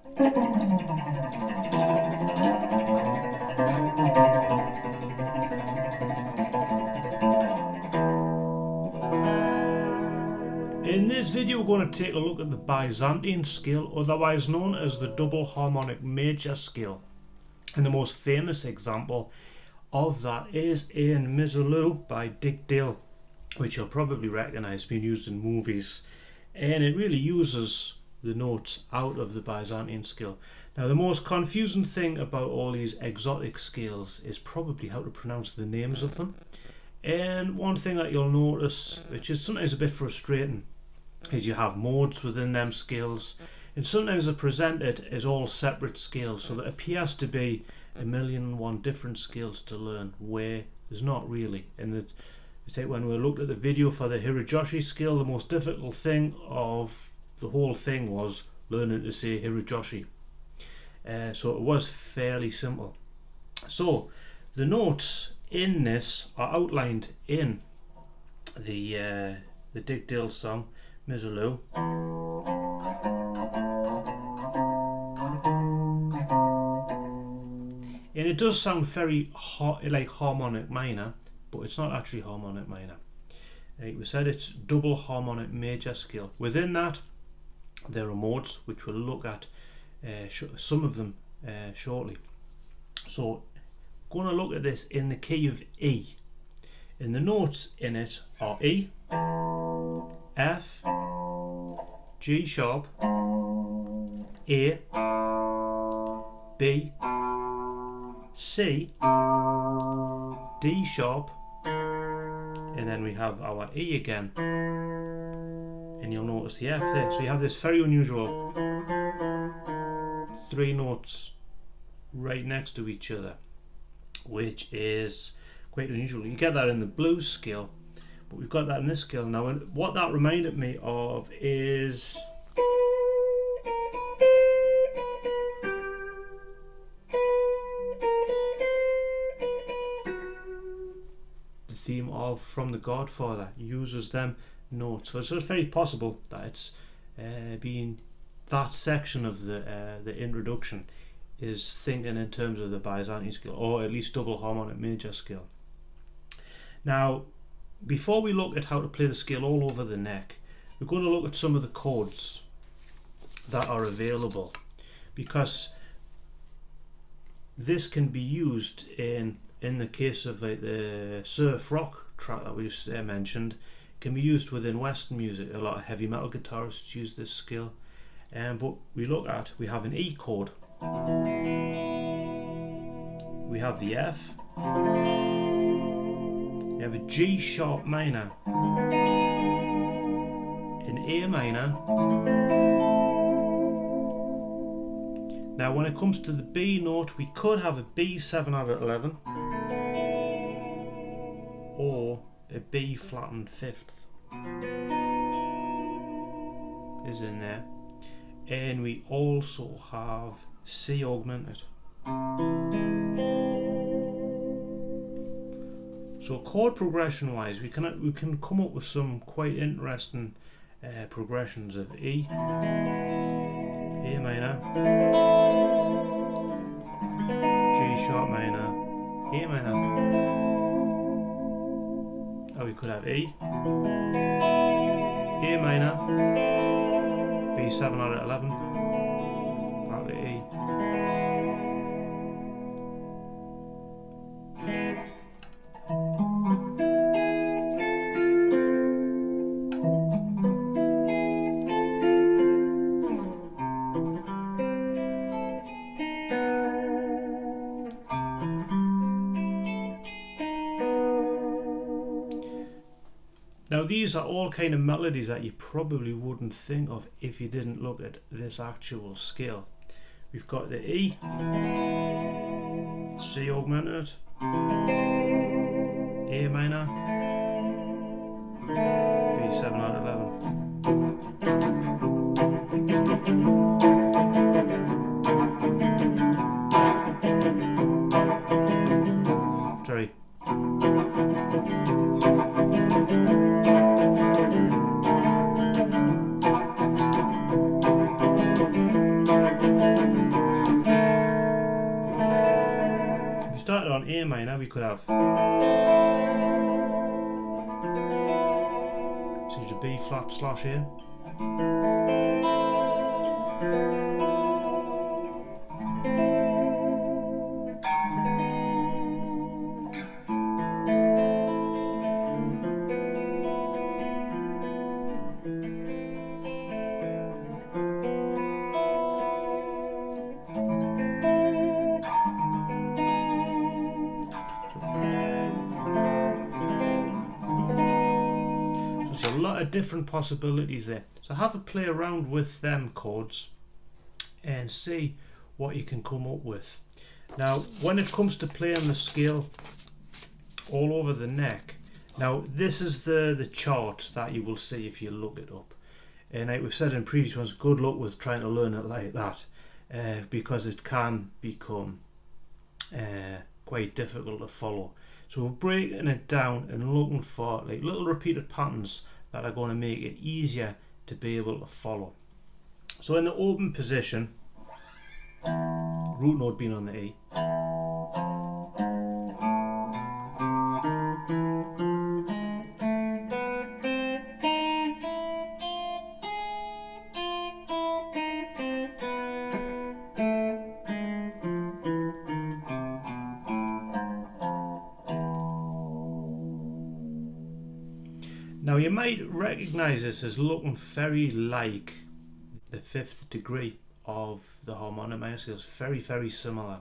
In this video we're going to take a look at the Byzantine scale, otherwise known as the Double Harmonic Major scale. And the most famous example of that is in Misirlou by Dick Dale, which you'll probably recognise being used in movies. And it really uses the notes out of the Byzantine scale. Now the most confusing thing about all these exotic scales is probably how to pronounce the names of them. And one thing that you'll notice, which is sometimes a bit frustrating, is you have modes within them scales, and sometimes they're presented as all separate scales, so there appears to be a million and one different scales to learn, where there's not really. And when we looked at the video for the Hirojoshi scale, the most difficult thing of the whole thing was learning to say Hirojoshi. So it was fairly simple. So the notes in this are outlined in the Dick Dale song Misirlou. And it does sound very like harmonic minor, but it's not actually harmonic minor. Like we said, it's double harmonic major scale. Within that there are modes, which we'll look at some of them shortly. So going to look at this in the key of E, and the notes in it are E, F, G sharp, A, B, C, D sharp, and then we have our E again, and you'll notice the F there. So you have this very unusual three notes right next to each other, which is quite unusual. You get that in the blues scale, but we've got that in this scale now. And what that reminded me of is the theme of From the Godfather. Uses them notes, so it's very possible that it's being that section of the introduction is thinking in terms of the Byzantine scale, or at least double harmonic major scale. Now, before we look at how to play the scale all over the neck, we're going to look at some of the chords that are available, because this can be used in the case of the surf rock track that we mentioned. It can be used within Western music. A lot of heavy metal guitarists use this scale. But we have an E chord, we have the F, we have a G sharp minor, an A minor. Now when it comes to the B note, we could have a B 7 out of 11 or a B flattened fifth is in there. And we also have C augmented. So chord progression wise, we can come up with some quite interesting progressions of E, A minor, G sharp minor, A minor. Or we could have E, A minor, B 7 out of 11, back to E. Now these are all kind of melodies that you probably wouldn't think of if you didn't look at this actual scale. We've got the E, C augmented, A minor, B 7 out of 11. Sorry. If we started on A minor, we could have so a B flat slash A. There's a lot of different possibilities there. So have a play around with them chords and see what you can come up with. Now when it comes to playing the scale all over the neck, now this is the chart that you will see if you look it up, and like we've said in previous ones, good luck with trying to learn it like that, because it can become quite difficult to follow. So we're breaking it down and looking for like little repeated patterns that are going to make it easier to be able to follow. So in the open position, root note being on the E, now you might recognize this as looking very like the fifth degree of the harmonic minor scale. It's very, very similar.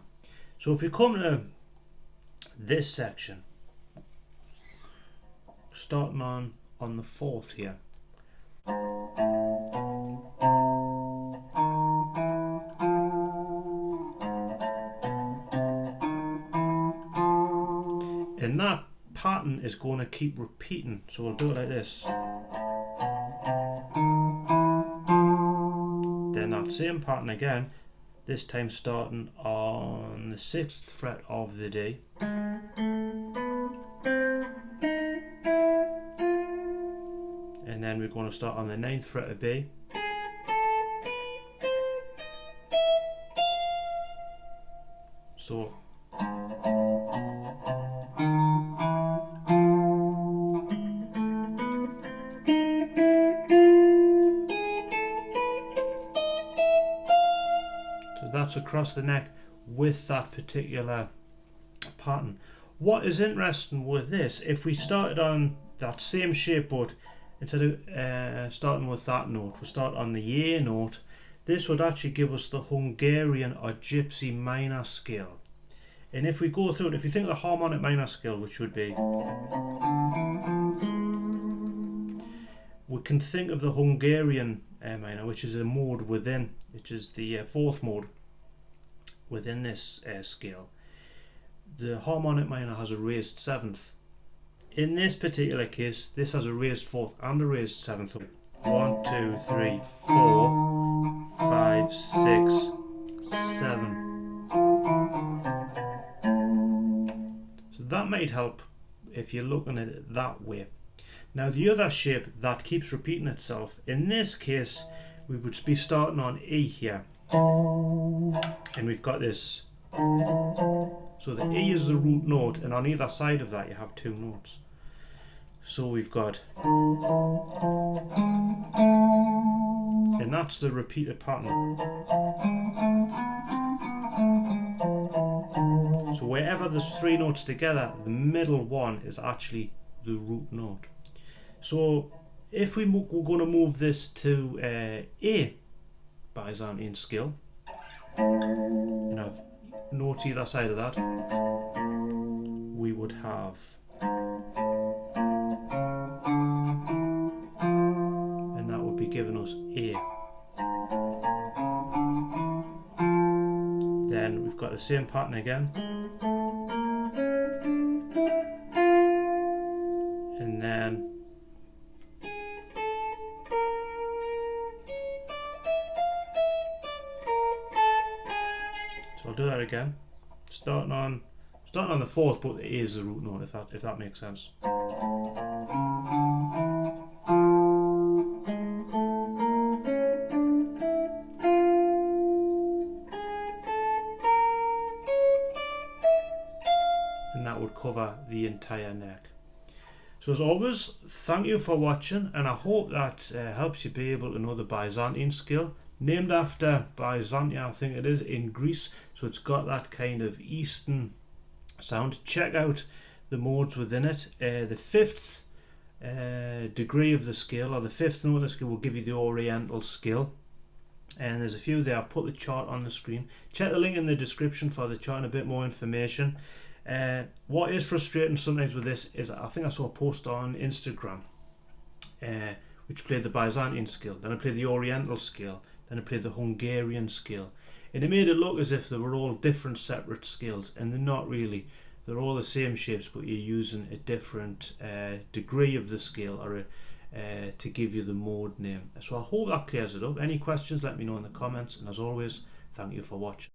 So if we come to this section, starting on the fourth here, and that pattern is going to keep repeating, so we'll do it like this. Then that same pattern again, this time starting on the 6th fret of the D, and then we're going to start on the 9th fret of B, so that's across the neck with that particular pattern. What is interesting with this, if we started on that same shape but instead of starting with that note, we start on the A note, this would actually give us the Hungarian or Gypsy minor scale. And if we go through it, if you think of the harmonic minor scale, which would be, we can think of the Hungarian minor, which is a mode within, which is the fourth mode within this scale. The harmonic minor has a raised 7th. In this particular case, this has a raised 4th and a raised 7th. 1, 2, 3, 4, 5, 6, 7. So that might help if you're looking at it that way. Now the other shape that keeps repeating itself, in this case we would be starting on E here, and we've got this, so the E is the root note, and on either side of that you have two notes. So we've got, and that's the repeated pattern. So wherever there's three notes together, the middle one is actually the root note. So if we're going to move this to A Byzantine scale, and have notes either side of that, we would have, and that would be giving us A. Then we've got the same pattern again, and then so I'll do that again, starting on the fourth, but the A is the root note, if that makes sense. cover the entire neck. So as always, thank you for watching, and I hope that helps you be able to know the Byzantine scale, named after Byzantium, I think it is, in Greece, so it's got that kind of Eastern sound. Check out the modes within it. The fifth degree of the scale, or the fifth note of the scale, will give you the Oriental scale, and there's a few there. I've put the chart on the screen. Check the link in the description for the chart and a bit more information. What is frustrating sometimes with this is, I think I saw a post on Instagram which played the Byzantine scale, then I played the Oriental scale, then I played the Hungarian scale, and it made it look as if they were all different separate scales, and they're not really. They're all the same shapes, but you're using a different degree of the scale, or to give you the mode name. So I hope that clears it up. Any questions, let me know in the comments, and as always, thank you for watching.